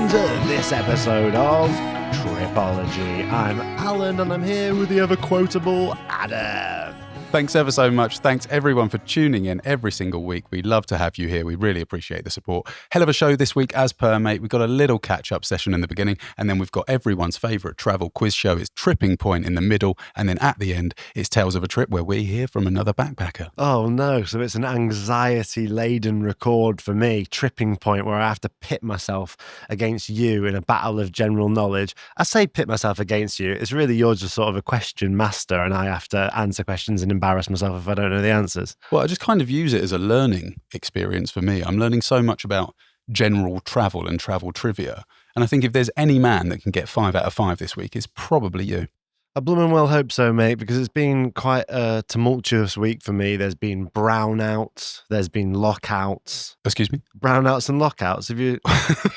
to this episode of Tripology. I'm Alun and I'm here with the ever-quotable Adam. Thanks ever so much. Thanks everyone for tuning in every single week. We love to have you here. We really appreciate the support. Hell of a show this week as per, mate. We've got a little catch-up session in the beginning, and then we've got everyone's favourite travel quiz show. It's Tripping Point in the middle, and then at the end, it's Tales of a Trip, where we hear from another backpacker. Oh no, so it's an anxiety-laden record for me, Tripping Point, where I have to pit myself against you in a battle of general knowledge. I say pit myself against you. It's really you're just sort of a question master, and I have to answer questions and embarrass myself if I don't know the answers. Well, I just kind of use it as a learning experience for me. I'm learning so much about general travel and travel trivia. And I think if there's any man that can get 5 out of 5 this week, it's probably you. I blooming well hope so, mate, because it's been quite a tumultuous week for me. There's been brownouts, there's been lockouts. Excuse me? Brownouts and lockouts.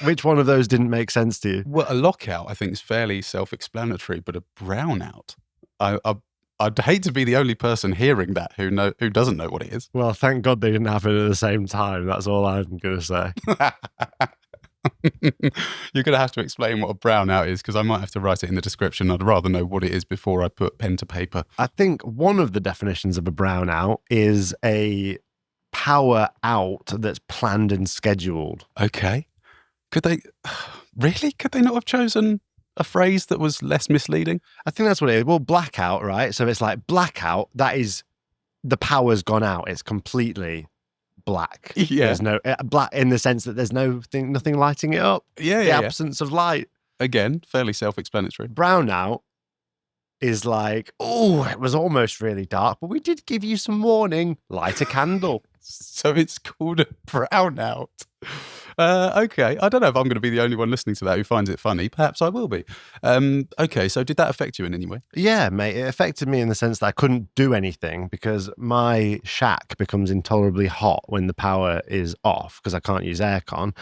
Which one of those didn't make sense to you? Well, a lockout, I think, is fairly self-explanatory, but a brownout, I'd hate to be the only person hearing that who doesn't know what it is. Well, thank God they didn't happen at the same time. That's all I'm going to say. You're going to have to explain what a brownout is, because I might have to write it in the description. I'd rather know what it is before I put pen to paper. I think one of the definitions of a brownout is a power out that's planned and scheduled. Okay. Could they not have chosen a phrase that was less misleading? I think that's what it is. Well, blackout, right? So it's like blackout, that is, the power's gone out. It's completely black. Yeah. There's no black in the sense that there's nothing lighting it up. Yeah, the absence of light. Again, fairly self-explanatory. Brownout is like, oh, it was almost really dark, but we did give you some warning. Light a candle. So it's called a brownout. Okay, I don't know if I'm going to be the only one listening to that who finds it funny. Perhaps I will be. Okay, so did that affect you in any way? Yeah, mate, it affected me in the sense that I couldn't do anything because my shack becomes intolerably hot when the power is off because I can't use aircon.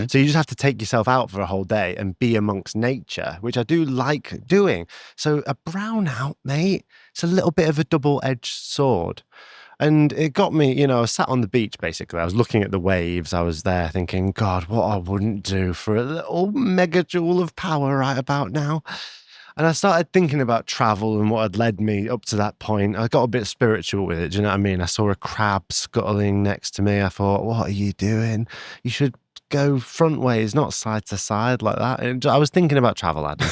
So you just have to take yourself out for a whole day and be amongst nature, which I do like doing. So a brownout, mate, it's a little bit of a double-edged sword. And it got me, I was sat on the beach, basically. I was looking at the waves. I was there thinking, God, what I wouldn't do for a little megajoule of power right about now. And I started thinking about travel and what had led me up to that point. I got a bit spiritual with it, do you know what I mean? I saw a crab scuttling next to me. I thought, what are you doing? You should go front ways, not side to side like that. And I was thinking about travel, Adam.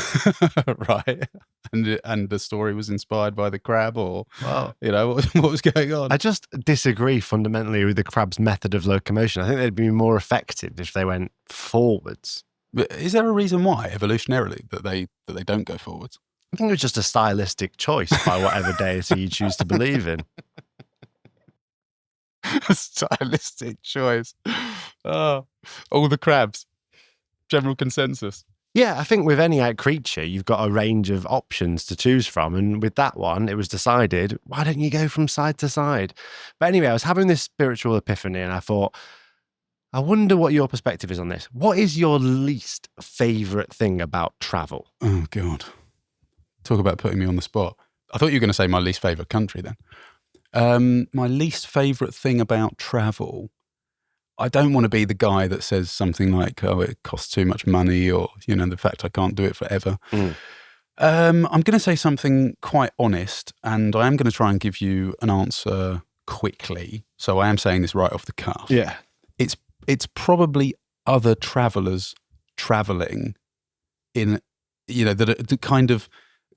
Right. And the story was inspired by the crab, or, Well, what was going on? I just disagree fundamentally with the crab's method of locomotion. I think they'd be more effective if they went forwards. But is there a reason why, evolutionarily, that they don't go forwards? I think it was just a stylistic choice by whatever deity you choose to believe in. A stylistic choice. Oh, all the crabs. General consensus. Yeah, I think with any creature, you've got a range of options to choose from. And with that one, it was decided, why don't you go from side to side? But anyway, I was having this spiritual epiphany and I thought, I wonder what your perspective is on this. What is your least favourite thing about travel? Oh, God. Talk about putting me on the spot. I thought you were going to say my least favourite country then. My least favourite thing about travel, I don't want to be the guy that says something like, oh, it costs too much money, or, the fact I can't do it forever. I'm going to say something quite honest, and I am going to try and give you an answer quickly. So I am saying this right off the cuff. Yeah. It's probably other travellers travelling in, that kind of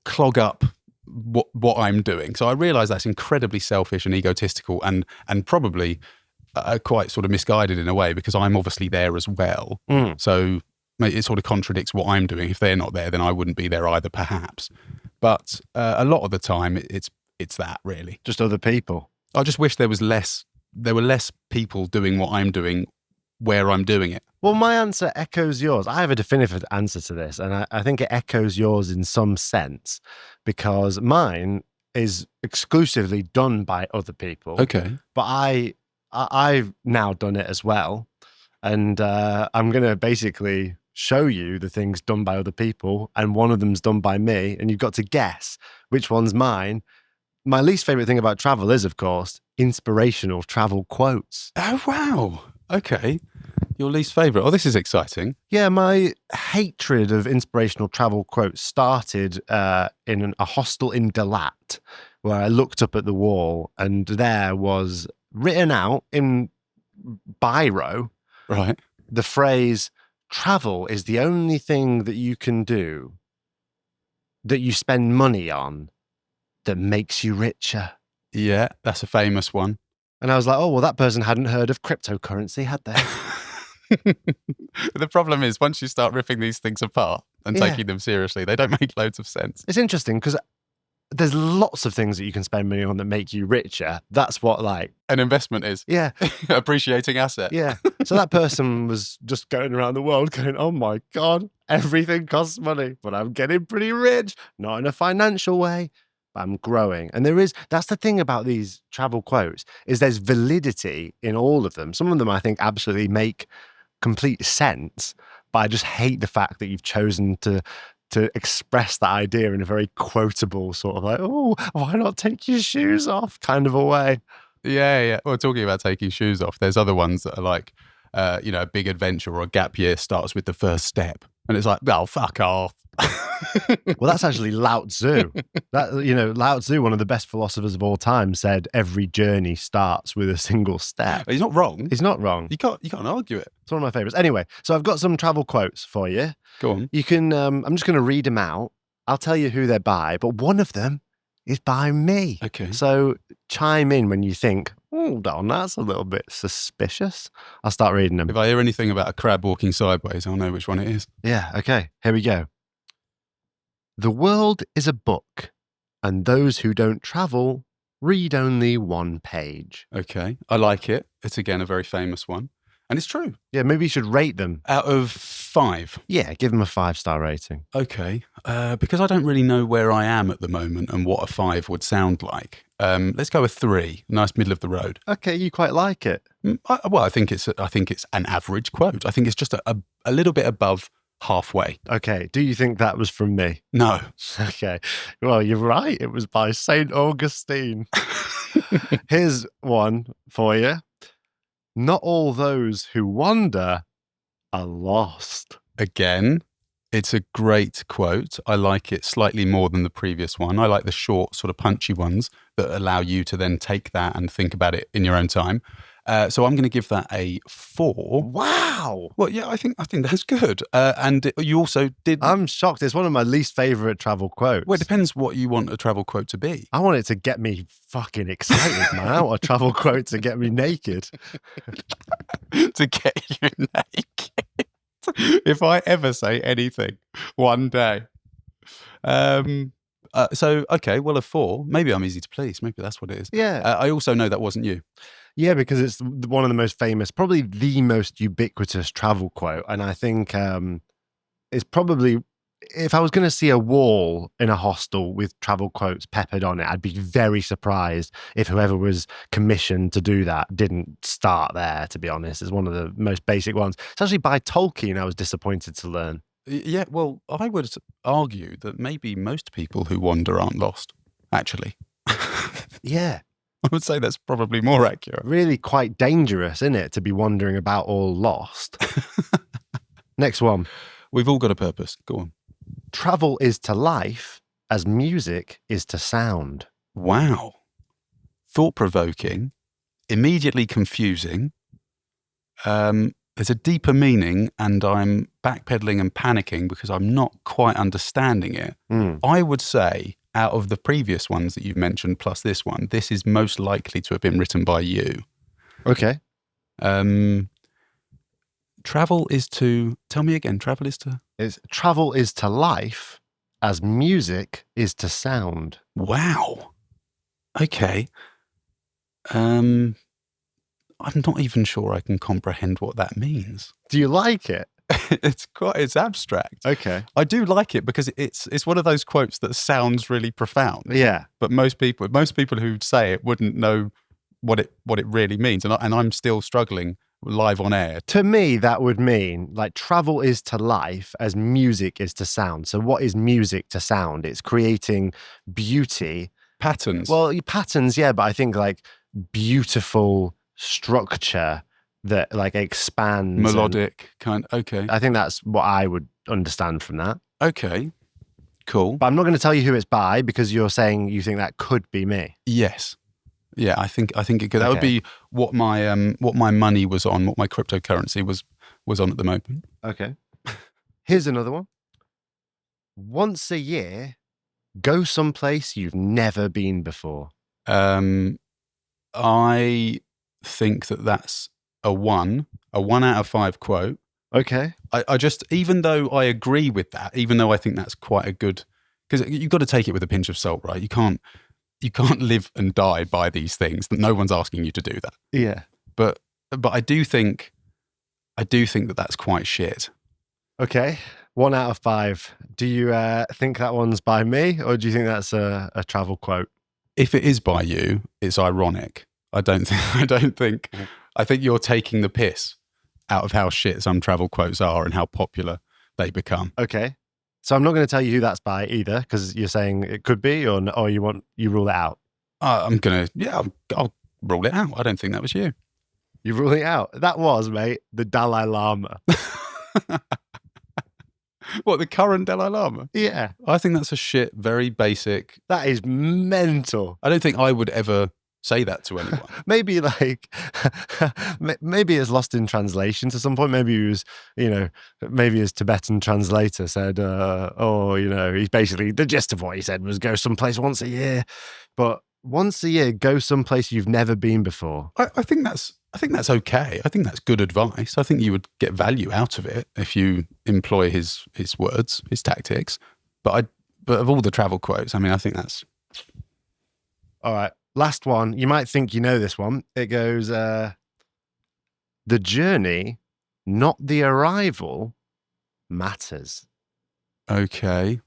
clog up what I'm doing. So I realise that's incredibly selfish and egotistical and probably quite sort of misguided in a way, because I'm obviously there as well. So it sort of contradicts what I'm doing. If they're not there, then I wouldn't be there either, perhaps. But a lot of the time, it's that, really. Just other people. I just wish there were less people doing what I'm doing where I'm doing it. Well, my answer echoes yours. I have a definitive answer to this, and I think it echoes yours in some sense, because mine is exclusively done by other people. Okay. But I've now done it as well, and I'm going to basically show you the things done by other people, and one of them's done by me, and you've got to guess which one's mine. My least favourite thing about travel is, of course, inspirational travel quotes. Oh, wow. Okay. Your least favourite? Oh, this is exciting. Yeah, my hatred of inspirational travel quotes started in a hostel in Dalat, where I looked up at the wall and there was written out in biro Right. the phrase, travel is the only thing that you can do that you spend money on that makes you richer. Yeah, that's a famous one. And I was like, oh, well, that person hadn't heard of cryptocurrency, had they? The problem is, once you start ripping these things apart and taking them seriously, they don't make loads of sense. It's interesting because there's lots of things that you can spend money on that make you richer. That's what, like, an investment is. Yeah. Appreciating asset. Yeah. So that person was just going around the world going, oh my God, everything costs money, but I'm getting pretty rich. Not in a financial way, but I'm growing. And that's the thing about these travel quotes, is there's validity in all of them. Some of them I think absolutely make complete sense, but I just hate the fact that you've chosen to express that idea in a very quotable sort of like, oh, why not take your shoes off kind of a way. Yeah. Well, talking about taking shoes off, there's other ones that are like, a big adventure or a gap year starts with the first step. And it's like, oh, fuck off. Well, that's actually Lao Tzu. Lao Tzu, one of the best philosophers of all time, said every journey starts with a single step. He's not wrong. He's not wrong. You can't argue it. It's one of my favorites. Anyway, so I've got some travel quotes for you. Go on. You can, I'm just going to read them out. I'll tell you who they're by, but one of them is by me. Okay. So chime in when you think, hold on, that's a little bit suspicious. I'll start reading them. If I hear anything about a crab walking sideways, I'll know which one it is. Yeah, okay. Here we go. The world is a book, and those who don't travel read only one page. Okay. I like it. It's, again, a very famous one. And it's true. Yeah, maybe you should rate them. Out of 5? Yeah, give them a 5-star rating. Okay. Because I don't really know where I am at the moment and what a 5 would sound like. Let's go with 3. Nice middle of the road. Okay, you quite like it. I think it's an average quote. I think it's just a little bit above halfway. Okay, do you think that was from me? No. Okay, well, you're right. It was by St. Augustine. Here's one for you. Not all those who wander are lost. Again, it's a great quote. I like it slightly more than the previous one. I like the short, sort of punchy ones that allow you to then take that and think about it in your own time. So I'm going to give that a 4. Wow. Well, yeah, I think that's good. And you also did. I'm shocked. It's one of my least favorite travel quotes. Well, it depends what you want a travel quote to be. I want it to get me fucking excited, man. I want a travel quote to get me naked. To get you naked. If I ever say anything one day. Okay, well, a 4. Maybe I'm easy to please. Maybe that's what it is. Yeah. I also know that wasn't you. Yeah, because it's one of the most famous, probably the most ubiquitous travel quote. And I think it's probably, if I was going to see a wall in a hostel with travel quotes peppered on it, I'd be very surprised if whoever was commissioned to do that didn't start there, to be honest. It's one of the most basic ones. It's actually by Tolkien, I was disappointed to learn. Yeah, well, I would argue that maybe most people who wander aren't lost, actually. Yeah. I would say that's probably more accurate. Really quite dangerous, isn't it, to be wandering about all lost? Next one. We've all got a purpose. Go on. Travel is to life as music is to sound. Wow. Thought-provoking, immediately confusing. There's a deeper meaning, and I'm backpedaling and panicking because I'm not quite understanding it. I would say, out of the previous ones that you've mentioned, plus this one, this is most likely to have been written by you. Okay. Travel is to... Tell me again, travel is to... Travel is to life as music is to sound. Wow. Okay. I'm not even sure I can comprehend what that means. Do you like it? It's abstract. Okay. I do like it because it's one of those quotes that sounds really profound. Yeah. But most people who say it wouldn't know what it really means, and I'm still struggling live on air. To me, that would mean like travel is to life as music is to sound. So what is music to sound? It's creating beauty. Patterns. Well, patterns, yeah, but I think like beautiful structure that like expands. Melodic kind. Okay. I think that's what I would understand from that. Okay. Cool. But I'm not going to tell you who it's by because you're saying you think that could be me. Yes. Yeah, I think it could. That would be what my money was on, what my cryptocurrency was on at the moment. Okay. Here's another one. Once a year, go someplace you've never been before. I think that's a 1 out of 5 quote. Okay. I just, even though I agree with that, even though I think that's quite a good, because you've got to take it with a pinch of salt, right? You can't live and die by these things. No one's asking you to do that. Yeah. But I do think that that's quite shit. Okay. 1 out of 5. Do you think that one's by me, or do you think that's a travel quote? If it is by you, it's ironic. I think you're taking the piss out of how shit some travel quotes are and how popular they become. Okay. So I'm not going to tell you who that's by either, because you're saying it could be, or you rule it out. I'll rule it out. I don't think that was you. You rule it out. That was, mate, the Dalai Lama. What, the current Dalai Lama? Yeah. I think that's a shit, very basic. That is mental. I don't think I would ever say that to anyone. Maybe maybe it's lost in translation to some point. Maybe he was, maybe his Tibetan translator said, he's basically, the gist of what he said was go someplace once a year. But once a year, go someplace you've never been before. I think that's okay. I think that's good advice. I think you would get value out of it if you employ his words, his tactics. But of all the travel quotes, I mean, I think that's... All right. Last one. You might think you know this one. It goes, the journey, not the arrival, matters. Okay.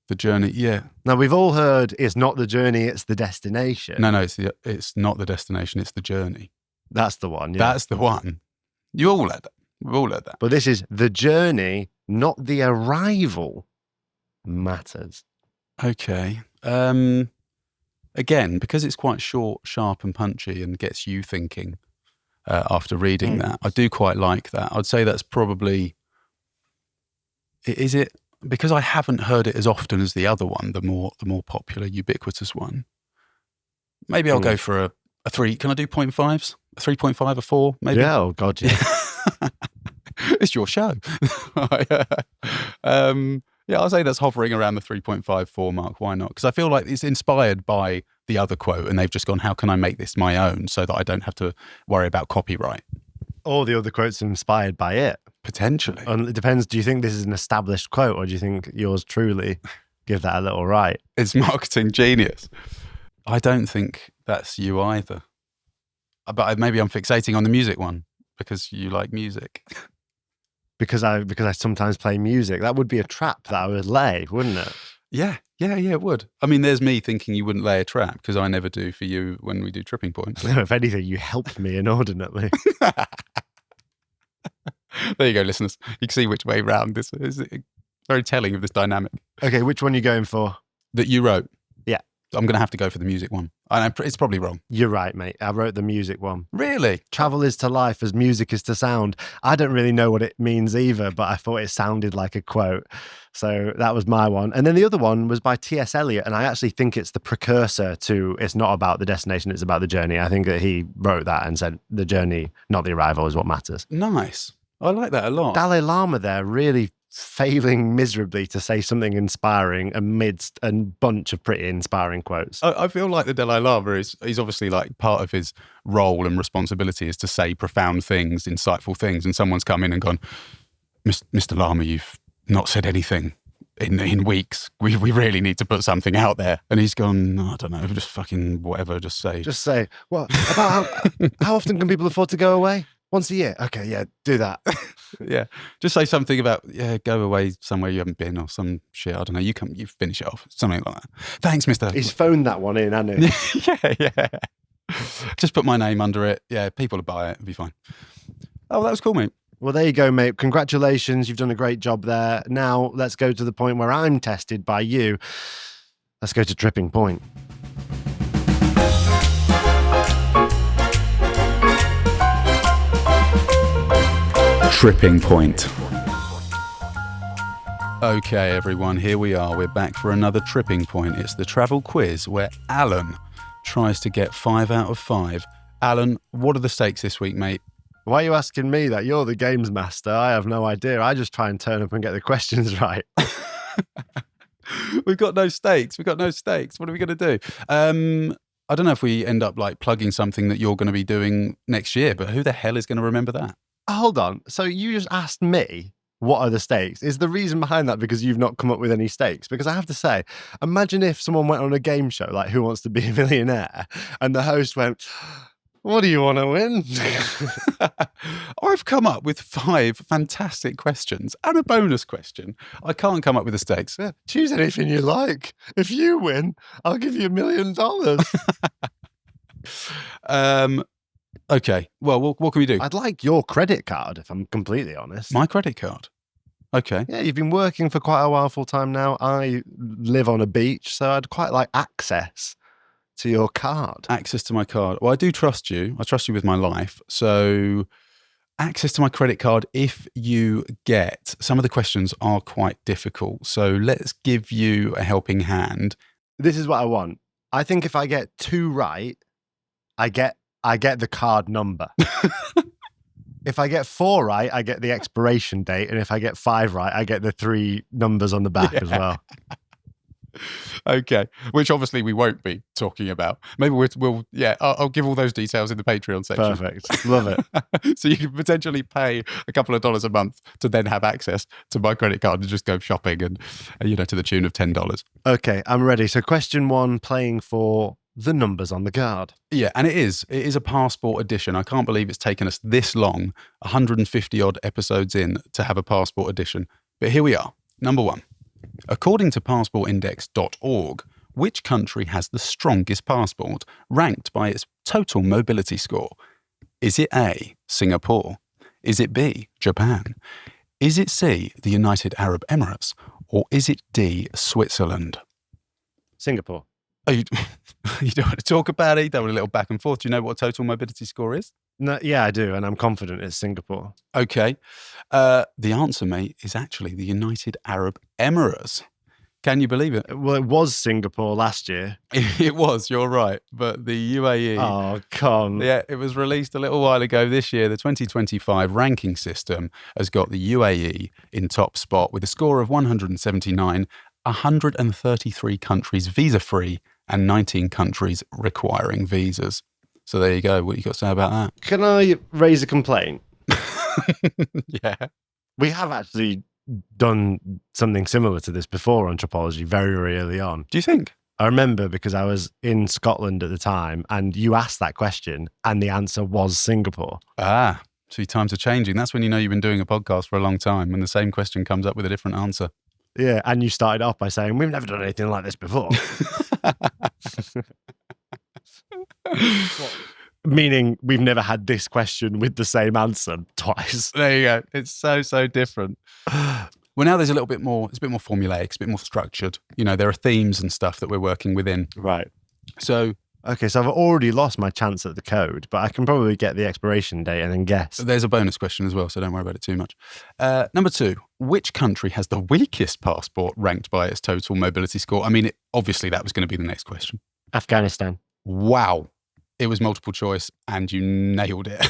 The journey, yeah. Now, we've all heard it's not the journey, it's the destination. No, it's not the destination, it's the journey. That's the one, yeah. That's the one. You all heard that. We've all heard that. But this is the journey, not the arrival, matters. Okay. Again, because it's quite short, sharp and punchy and gets you thinking after reading that, I do quite like that. I'd say that's probably... Is it... Because I haven't heard it as often as the other one, the more popular, ubiquitous one, maybe I'll go for a 3. Can I do 0.5s? A 3.5, a 4, maybe? Yeah, oh God, yeah. It's your show. Yeah, I'll say that's hovering around the 3.5, 4 mark. Why not? Because I feel like it's inspired by the other quote and they've just gone, how can I make this my own so that I don't have to worry about copyright? All the other quotes are inspired by it. Potentially. And it depends. Do you think this is an established quote or do you think yours truly give that a little right? It's marketing genius. I don't think that's you either. But maybe I'm fixating on the music one because you like music. Because I sometimes play music. That would be a trap that I would lay, wouldn't it? Yeah, it would. I mean, there's me thinking you wouldn't lay a trap because I never do for you when we do tripping points. If anything, you helped me inordinately. There you go, listeners. You can see which way round this is. Very telling of this dynamic. Okay, which one are you going for? That you wrote? Yeah. I'm going to have to go for the music one. It's probably wrong. You're right, mate. I wrote the music one. Really? Travel is to life as music is to sound. I don't really know what it means either, but I thought it sounded like a quote. So that was my one. And then the other one was by T.S. Eliot. And I actually think it's the precursor to, it's not about the destination, it's about the journey. I think that he wrote that and said the journey, not the arrival, is what matters. Nice. I like that a lot. Dalai Lama there really failing miserably to say something inspiring amidst a bunch of pretty inspiring quotes. I feel like the Dalai Lama he's obviously like part of his role and responsibility is to say profound things, insightful things. And someone's come in and gone, Mr. Lama, you've not said anything in weeks. We really need to put something out there. And he's gone, I don't know, just fucking whatever, just say. Just say, well, about how often can people afford to go away? Once a year. Okay, yeah, do that. Yeah. Just say something about, go away somewhere you haven't been or some shit. I don't know. You finish it off. Something like that. Thanks, mister. He's phoned that one in, hasn't he? Yeah. Just put my name under it. Yeah, people will buy it. It'll be fine. Oh, that was cool, mate. Well, there you go, mate. Congratulations. You've done a great job there. Now, let's go to the point where I'm tested by you. Let's go to Tripping Point. Tripping point. Okay, everyone, here we are. We're back for another tripping point. It's the travel quiz where Alun tries to get 5 out of 5. Alun, what are the stakes this week, mate? Why are you asking me that? You're the games master. I have no idea. I just try and turn up and get the questions right. We've got no stakes. What are we going to do? I don't know if we end up like plugging something that you're going to be doing next year, but who the hell is going to remember that? Hold on. So you just asked me, what are the stakes? Is the reason behind that because you've not come up with any stakes? Because I have to say, imagine if someone went on a game show like Who Wants to Be a Millionaire and the host went, what do you want to win? I've come up with 5 fantastic questions and a bonus question. I can't come up with the stakes. Yeah, choose anything you like. If you win, I'll give you $1 million. Okay. Well, what can we do? I'd like your credit card, if I'm completely honest. My credit card? Okay. Yeah, you've been working for quite a while full time now. I live on a beach, so I'd quite like access to your card. Access to my card. Well, I do trust you. I trust you with my life. So access to my credit card if you get. Some of the questions are quite difficult. So let's give you a helping hand. This is what I want. I think if I get 2 right, I get the card number. If I get 4 right, I get the expiration date. And if I get 5 right, I get the 3 numbers on the back as well. Okay, which obviously we won't be talking about. Maybe I'll give all those details in the Patreon section. Perfect. Love it. So you can potentially pay a couple of dollars a month to then have access to my credit card and just go shopping and, to the tune of $10. Okay, I'm ready. So question 1, playing for the numbers on the card. Yeah, and it is a passport edition. I can't believe it's taken us this long, 150 odd episodes in, to have a passport edition. But here we are. Number 1. According to passportindex.org, which country has the strongest passport, ranked by its total mobility score? Is it A, Singapore? Is it B, Japan? Is it C, the United Arab Emirates? Or is it D, Switzerland? Singapore. Oh, you don't want to talk about it? You don't want a little back and forth? Do you know what total mobility score is? No, yeah, I do, and I'm confident it's Singapore. Okay. The answer, mate, is actually the United Arab Emirates. Can you believe it? Well, it was Singapore last year. It was, you're right. But the UAE... Oh, come. Yeah, it was released a little while ago this year. The 2025 ranking system has got the UAE in top spot with a score of 179, 133 countries visa-free, and 19 countries requiring visas. So there you go. What you got to say about that? Can I raise a complaint? Yeah. We have actually done something similar to this before on Tropology very, very early on. Do you think? I remember because I was in Scotland at the time and you asked that question and the answer was Singapore. Ah, see, times are changing. That's when you know you've been doing a podcast for a long time, when the same question comes up with a different answer. Yeah, and you started off by saying, we've never done anything like this before. Meaning we've never had this question with the same answer twice. There you go. It's so different. Well, now there's a bit more formulaic, it's a bit more structured. There are themes and stuff that we're working within. Right. So... Okay, so I've already lost my chance at the code, but I can probably get the expiration date and then guess. There's a bonus question as well, so don't worry about it too much. Number 2, which country has the weakest passport ranked by its total mobility score? I mean, obviously that was going to be the next question. Afghanistan. Wow. It was multiple choice and you nailed it.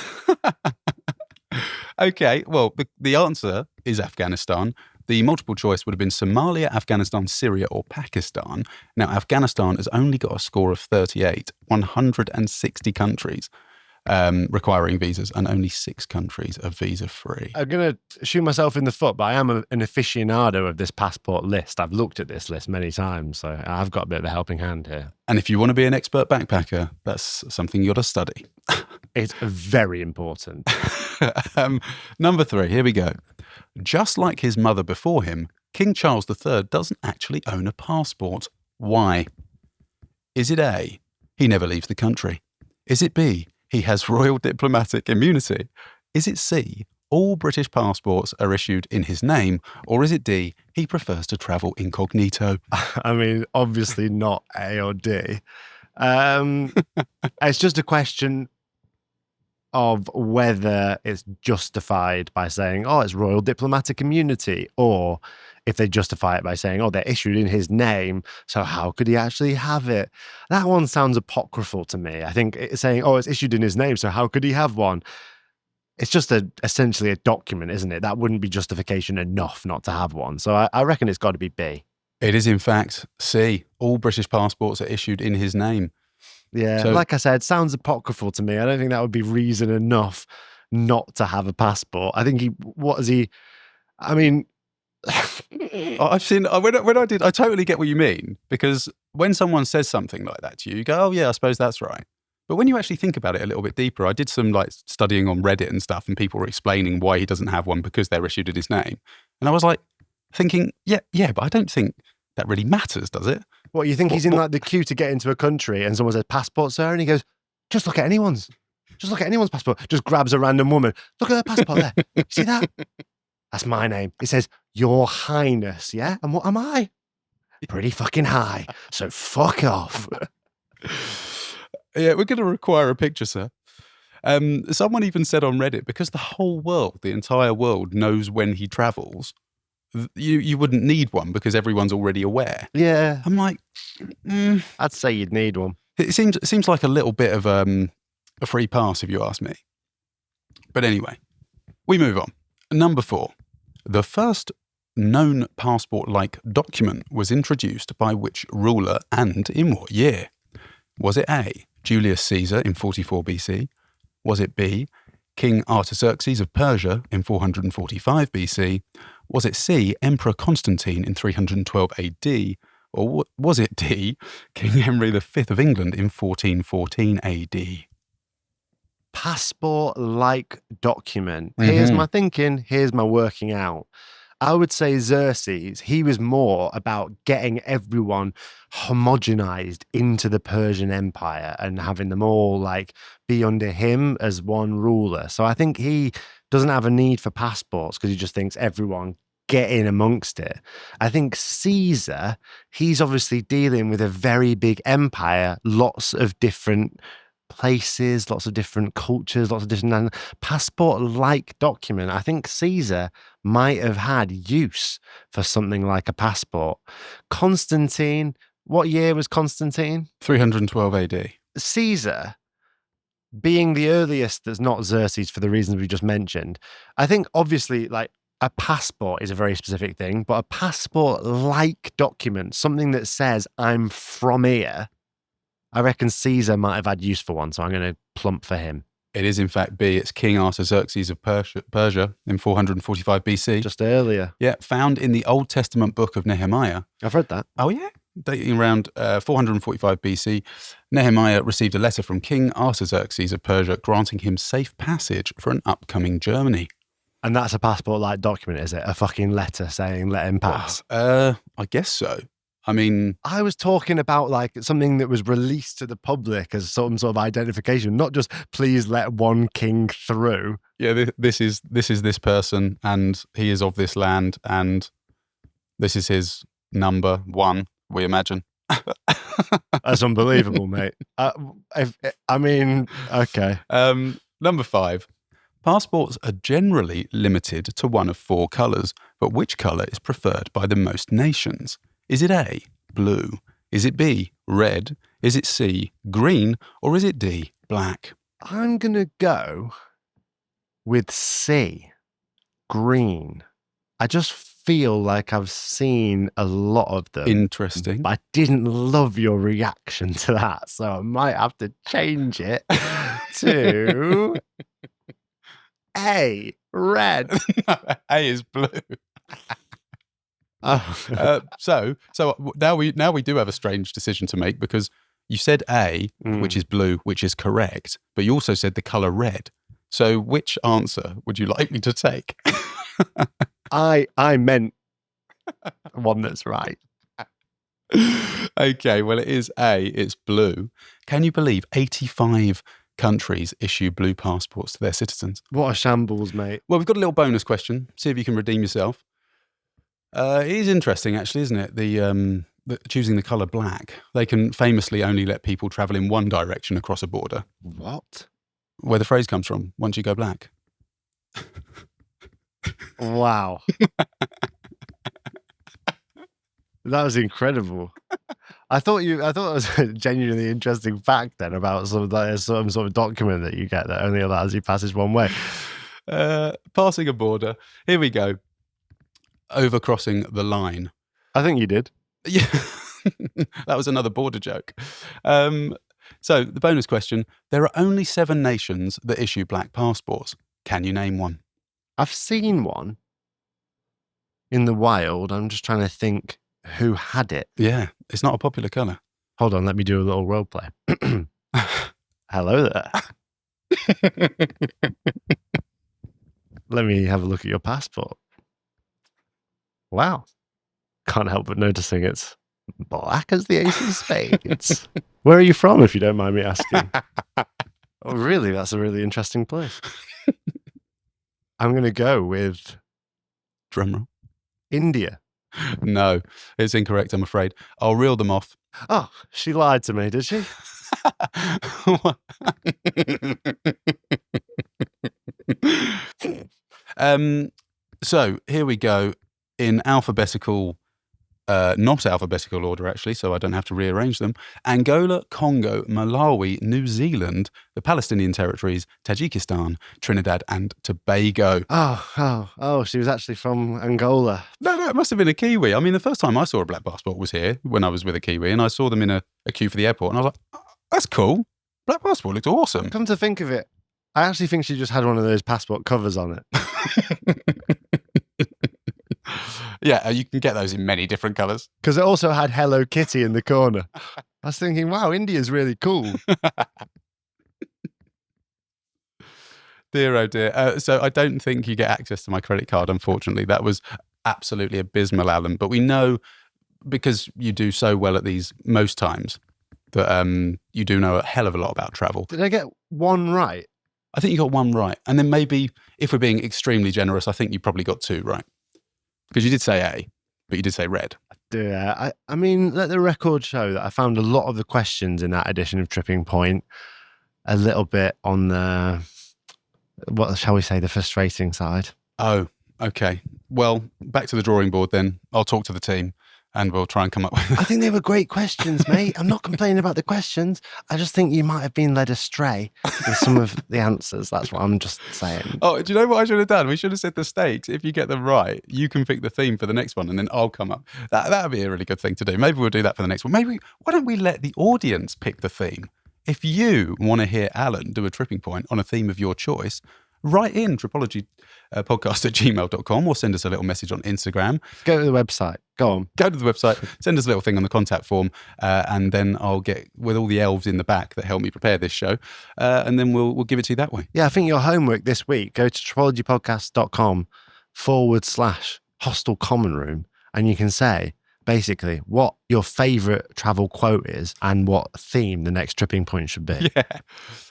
Okay, well, the answer is Afghanistan. The multiple choice would have been Somalia, Afghanistan, Syria, or Pakistan. Now, Afghanistan has only got a score of 38, 160 countries requiring visas, and only 6 countries are visa-free. I'm going to shoot myself in the foot, but I am an aficionado of this passport list. I've looked at this list many times, so I've got a bit of a helping hand here. And if you want to be an expert backpacker, that's something you got to study. It's very important. Number 3, here we go. Just like his mother before him, King Charles III doesn't actually own a passport. Why? Is it A, he never leaves the country? Is it B, he has royal diplomatic immunity? Is it C, all British passports are issued in his name? Or is it D, he prefers to travel incognito? I mean, obviously not A or D. It's just a question of whether it's justified by saying, oh, it's royal diplomatic immunity, or if they justify it by saying, oh, they're issued in his name, so how could he actually have it? That one sounds apocryphal to me. I think it's saying, oh, it's issued in his name, so how could he have one? It's just essentially a document, isn't it? That wouldn't be justification enough not to have one. So I reckon it's got to be B. It is, in fact, C. All British passports are issued in his name. Yeah, like I said, sounds apocryphal to me. I don't think that would be reason enough not to have a passport. I think I mean... I've seen, when I did, I totally get what you mean, because when someone says something like that to you, you go, oh yeah, I suppose that's right. But when you actually think about it a little bit deeper, I did some like studying on Reddit and stuff, and people were explaining why he doesn't have one because they're issued in his name. And I was like thinking, yeah, but I don't think that really matters, does it? What, you think he's in like the queue to get into a country and someone says, passport, sir? And he goes, just look at anyone's. Just look at anyone's passport. Just grabs a random woman. Look at her passport there. See that? That's my name. It says, Your Highness, yeah? And what am I? Pretty fucking high. So fuck off. Yeah, we're going to require a picture, sir. Someone even said on Reddit, because the whole world, the entire world knows when he travels, you wouldn't need one because everyone's already aware. Yeah. I'm like, I'd say you'd need one. It seems like a little bit of a free pass, if you ask me. But anyway, we move on. Number 4. The first known passport-like document was introduced by which ruler and in what year? Was it A, Julius Caesar in 44 BC? Was it B, King Artaxerxes of Persia in 445 BC? Was it C, Emperor Constantine in 312 AD? Or was it D, King Henry V of England in 1414 AD? Passport-like document. Here's my thinking. Here's my working out. I would say Xerxes, he was more about getting everyone homogenized into the Persian Empire and having them all like be under him as one ruler. So I think he doesn't have a need for passports because he just thinks everyone get in amongst it. I think Caesar, he's obviously dealing with a very big empire, lots of different places, lots of different cultures, lots of different passport-like document. I think Caesar might have had use for something like a passport. Constantine, what year was Constantine? 312 AD. Caesar, being the earliest that's not Xerxes for the reasons we just mentioned, I think obviously like a passport is a very specific thing, but a passport-like document, something that says I'm from here, I reckon Caesar might have had use for one, so I'm going to plump for him. It is, in fact, B. It's King Artaxerxes of Persia in 445 BC. Just earlier. Yeah, found in the Old Testament book of Nehemiah. I've read that. Oh, yeah? Dating around 445 BC, Nehemiah received a letter from King Artaxerxes of Persia granting him safe passage for an upcoming journey. And that's a passport-like document, is it? A fucking letter saying let him pass? I guess so. I mean, I was talking about like something that was released to the public as some sort of identification, not just please let one king through. Yeah, this is this person, and he is of this land, and this is his number 1. We imagine. That's unbelievable, mate. I mean, okay. Number 5. Passports are generally limited to one of 4 colours, but which colour is preferred by the most nations? Is it A, blue? Is it B, red? Is it C, green? Or is it D, black? I'm going to go with C, green. I just feel like I've seen a lot of them. Interesting. But I didn't love your reaction to that, so I might have to change it to A, red. A is blue. So now we do have a strange decision to make, because you said A, which is blue, which is correct, but you also said the colour red. So which answer would you like me to take? I meant one that's right. Okay, well, it is A, it's blue. Can you believe 85 countries issue blue passports to their citizens? What a shambles, mate. Well, we've got a little bonus question. See if you can redeem yourself. It is interesting, actually, isn't it? The choosing the colour black. They can famously only let people travel in one direction across a border. What? where the phrase comes from, once you go black. Wow. That was incredible. I thought it was a genuinely interesting fact then about some sort of document that you get that only allows you passage one way. Passing a border. Here we go. Overcrossing the line. I think you did. Yeah. That was another border joke. So the bonus question, there are only 7 nations that issue black passports. Can you name one? I've seen one in the wild. I'm just trying to think who had it. Yeah, it's not a popular colour. Hold on, let me do a little role play. Hello there. Let me have a look at your passport. Wow. Can't help but noticing it's black as the ace of spades. Where are you from, if you don't mind me asking? Oh, really? That's a really interesting place. I'm going to go with Drumroll. India. No, it's incorrect, I'm afraid. I'll reel them off. Oh, she lied to me, did she? So here we go in alphabetical, not alphabetical order actually, so I don't have to rearrange them. Angola, Congo, Malawi, New Zealand, the Palestinian territories, Tajikistan, Trinidad and Tobago. Oh, she was actually from Angola. No, it must have been a Kiwi. I mean, the first time I saw a black passport was here when I was with a Kiwi, and I saw them in a queue for the airport, and I was like, oh, that's cool. Black passport looks awesome. Come to think of it, I actually think she just had one of those passport covers on it. Yeah, you can get those in many different colours. Because it also had Hello Kitty in the corner. I was thinking, wow, India's really cool. Dear, oh dear. So I don't think you get access to my credit card, unfortunately. That was absolutely abysmal, Alan. But we know, because you do so well at these most times, that you do know a hell of a lot about travel. Did I get one right? I think you got one right. And then maybe, if we're being extremely generous, I think you probably got 2 right. Because you did say A, but you did say red. Yeah, I mean, let the record show that I found a lot of the questions in that edition of Tripping Point a little bit on the, what shall we say, the frustrating side. Oh, okay. Well, back to the drawing board then. I'll talk to the team and we'll try and come up with... I think they were great questions, mate. I'm not complaining about the questions. I just think you might have been led astray with some of the answers. That's what I'm just saying. Oh, do you know what I should have done? We should have said the stakes. If you get them right, you can pick the theme for the next one and then I'll come up. That would be a really good thing to do. Maybe we'll do that for the next one. Maybe, why don't we let the audience pick the theme? If you want to hear Alan do a tripping point on a theme of your choice, write in tripologypodcast@gmail.com or send us a little message on Instagram. Go to the website. Go on. Go to the website, send us a little thing on the contact form, and then I'll get with all the elves in the back that help me prepare this show, and then we'll give it to you that way. Yeah, I think your homework this week, go to tripologypodcast.com/hostel common room, and you can say, basically, what your favourite travel quote is and what theme the next tripping point should be. Yeah,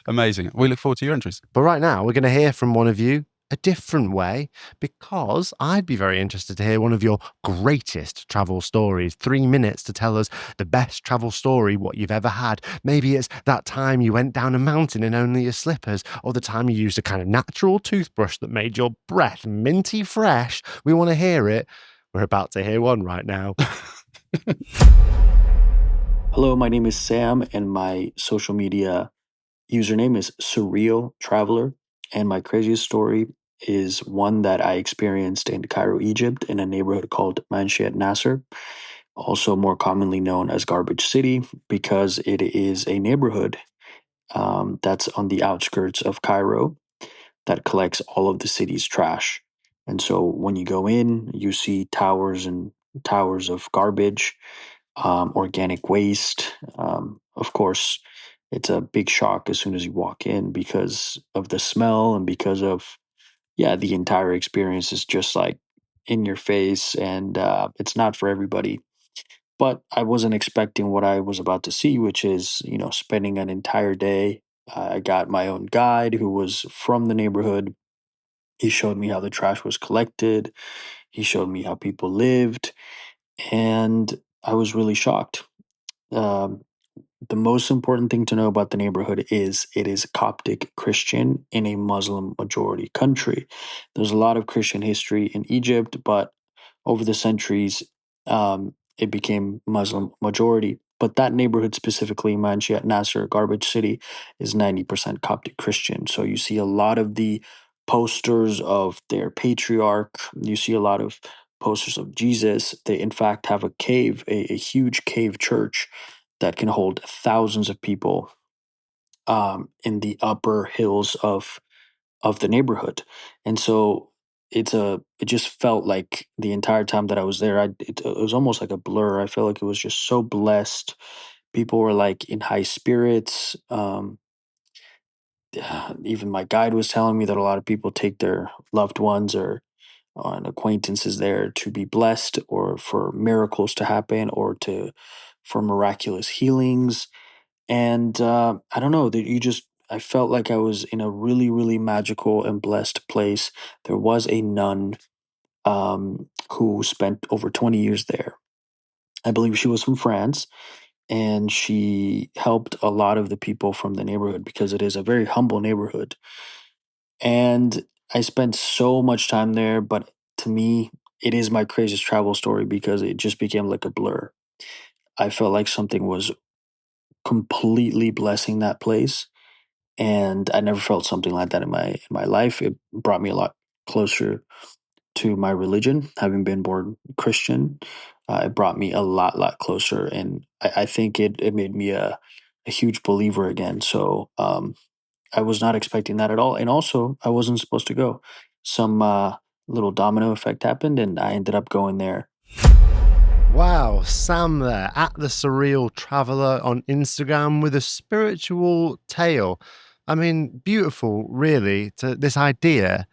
amazing. We look forward to your entries. But right now, we're going to hear from one of you a different way, because I'd be very interested to hear one of your greatest travel stories. 3 minutes to tell us the best travel story, what you've ever had. Maybe it's that time you went down a mountain in only your slippers, or the time you used a kind of natural toothbrush that made your breath minty fresh. We want to hear it. We're about to hear one right now. Hello, my name is Sam, and my social media username is Surreal Traveler. And my craziest story is one that I experienced in Cairo, Egypt, in a neighborhood called Mansheya Nasir, also more commonly known as Garbage City, because it is a neighborhood that's on the outskirts of Cairo that collects all of the city's trash. And so when you go in, you see towers and towers of garbage, organic waste. Of course, it's a big shock as soon as you walk in because of the smell and because of, the entire experience is just like in your face, and it's not for everybody. But I wasn't expecting what I was about to see, which is, spending an entire day. I got my own guide who was from the neighborhood. He showed me how the trash was collected. He showed me how people lived. And I was really shocked. Um, the most important thing to know about the neighborhood is it is Coptic Christian in a Muslim majority country. There's a lot of Christian history in Egypt, but over the centuries, it became Muslim majority. But that neighborhood specifically, Mansheya Nasir, Garbage City, is 90% Coptic Christian. So you see a lot of the posters of their patriarch. You see a lot of posters of Jesus. They, in fact, have a cave, a huge cave church that can hold thousands of people in the upper hills of the neighborhood. And so it just felt like the entire time that I was there, it was almost like a blur. I felt like it was just so blessed. People were like in high spirits. Even my guide was telling me that a lot of people take their loved ones or on acquaintances there to be blessed or for miracles to happen or to for miraculous healings. And I don't know that I felt like I was in a really, really magical and blessed place. There was a nun who spent over 20 years there. I believe she was from France, and she helped a lot of the people from the neighborhood because it is a very humble neighborhood. And I spent so much time there, but to me, it is my craziest travel story because it just became like a blur. I felt like something was completely blessing that place, and I never felt something like that in my life. It brought me a lot closer to my religion, having been born Christian. It brought me a lot closer, and I think it made me a huge believer again. So I was not expecting that at all, and also I wasn't supposed to go. Some little domino effect happened, and I ended up going there. Wow, Sam there at the Surreal Traveller on Instagram with a spiritual tale. I mean, beautiful, really, to this idea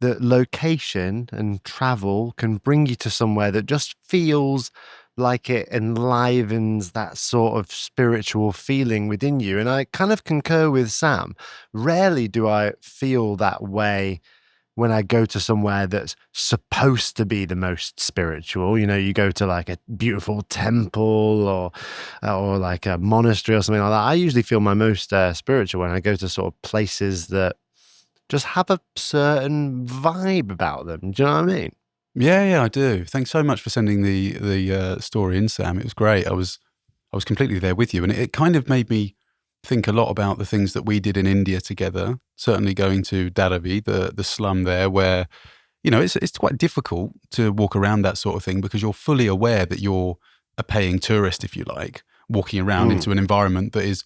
that location and travel can bring you to somewhere that just feels like it enlivens that sort of spiritual feeling within you. And I kind of concur with Sam. Rarely do I feel that way when I go to somewhere that's supposed to be the most spiritual. You know, you go to like a beautiful temple or like a monastery or something like that. I usually feel my most spiritual when I go to sort of places that just have a certain vibe about them. Do you know what I mean? Yeah, I do. Thanks so much for sending the story in, Sam. It was great. I was completely there with you, and it kind of made me think a lot about the things that we did in India together. Certainly going to Dharavi, the slum there, where it's quite difficult to walk around that sort of thing because you're fully aware that you're a paying tourist, if you like, walking around into an environment that is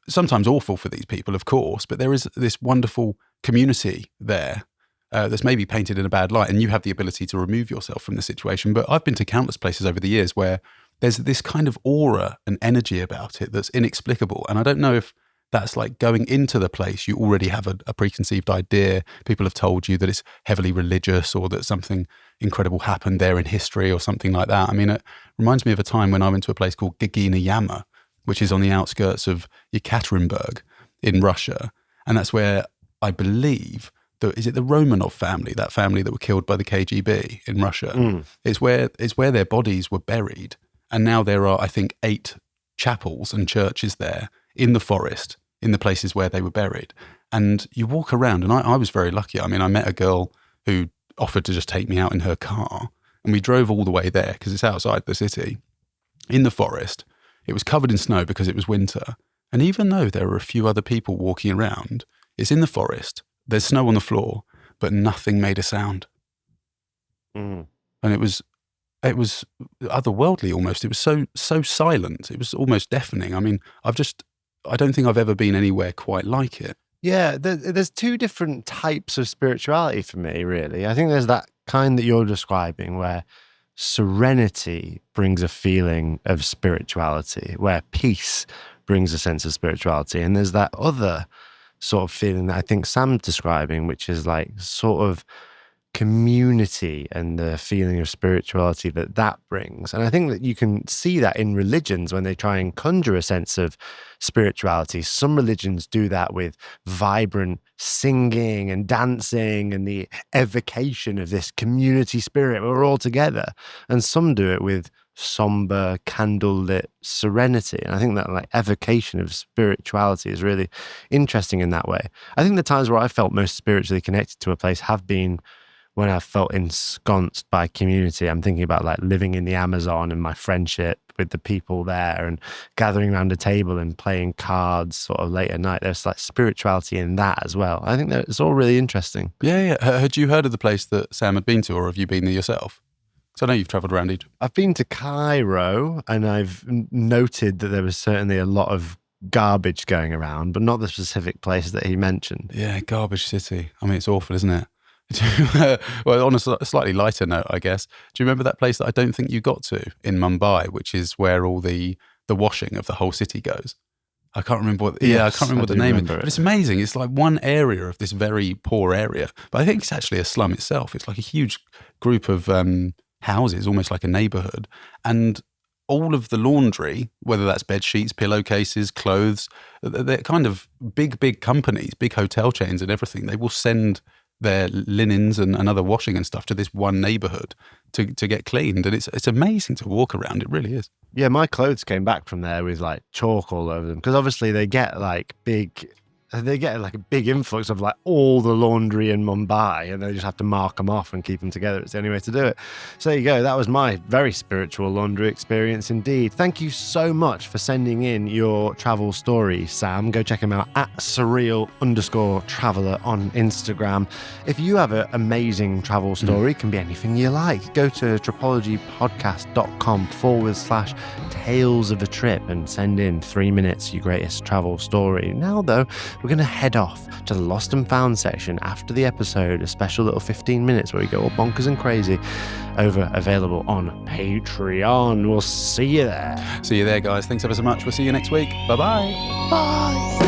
sometimes awful for these people, of course, but there is this wonderful community there that's maybe painted in a bad light, and you have the ability to remove yourself from the situation. But I've been to countless places over the years where there's this kind of aura and energy about it that's inexplicable. And I don't know if that's like going into the place, you already have a preconceived idea. People have told you that it's heavily religious or that something incredible happened there in history or something like that. I mean, it reminds me of a time when I went to a place called Gagina Yama, which is on the outskirts of Yekaterinburg in Russia. And that's where I believe, is it the Romanov family, that family that were killed by the KGB in Russia? It's where their bodies were buried. And now there are, I think, 8 chapels and churches there in the forest, in the places where they were buried. And you walk around, and I was very lucky. I mean, I met a girl who offered to just take me out in her car, and we drove all the way there because it's outside the city, in the forest. It was covered in snow because it was winter. And even though there were a few other people walking around, it's in the forest, there's snow on the floor, but nothing made a sound. And it was otherworldly almost. It was so silent. It was almost deafening. I mean, I don't think I've ever been anywhere quite like it. Yeah, there's 2 different types of spirituality for me, really. I think there's that kind that you're describing where serenity brings a feeling of spirituality, where peace brings a sense of spirituality. And there's that other sort of feeling that I think Sam's describing, which is like sort of community and the feeling of spirituality that brings. And I think that you can see that in religions when they try and conjure a sense of spirituality. Some religions do that with vibrant singing and dancing and the evocation of this community spirit where we're all together. And some do it with somber, candlelit serenity. And I think that like evocation of spirituality is really interesting in that way. I think the times where I felt most spiritually connected to a place have been when I felt ensconced by community. I'm thinking about like living in the Amazon and my friendship with the people there and gathering around a table and playing cards sort of late at night. There's like spirituality in that as well. I think that it's all really interesting. Yeah. Had you heard of the place that Sam had been to, or have you been there yourself? So I know you've travelled around Egypt. I've been to Cairo and I've noted that there was certainly a lot of garbage going around, but not the specific place that he mentioned. Yeah, garbage city. I mean, it's awful, isn't it? Well, on a slightly lighter note, I guess, do you remember that place that I don't think you got to in Mumbai, which is where all the washing of the whole city goes? I can't remember what. Yes, I can't remember what the name is. But it's amazing. It's like one area of this very poor area, but I think it's actually a slum itself. It's like a huge group of houses, almost like a neighborhood, and all of the laundry, whether that's bed sheets, pillowcases, clothes, they're kind of big companies, big hotel chains and everything. They will send their linens and other washing and stuff to this one neighborhood to get cleaned. And it's amazing to walk around. It really is. yeah, my clothes came back from there with like chalk all over them because obviously they get like a big influx of like all the laundry in Mumbai and they just have to mark them off and keep them together. It's the only way to do it. So there you go. That was my very spiritual laundry experience indeed. Thank you so much for sending in your travel story, Sam. Go check him out at surreal_traveler on Instagram. If you have an amazing travel story, it can be anything you like. Go to tripologypodcast.com/tales of a trip and send in 3 minutes your greatest travel story. Now though, we're going to head off to the Lost and Found section after the episode, a special little 15 minutes where we go all bonkers and crazy, available on Patreon. We'll see you there. See you there, guys. Thanks ever so much. We'll see you next week. Bye-bye. Bye.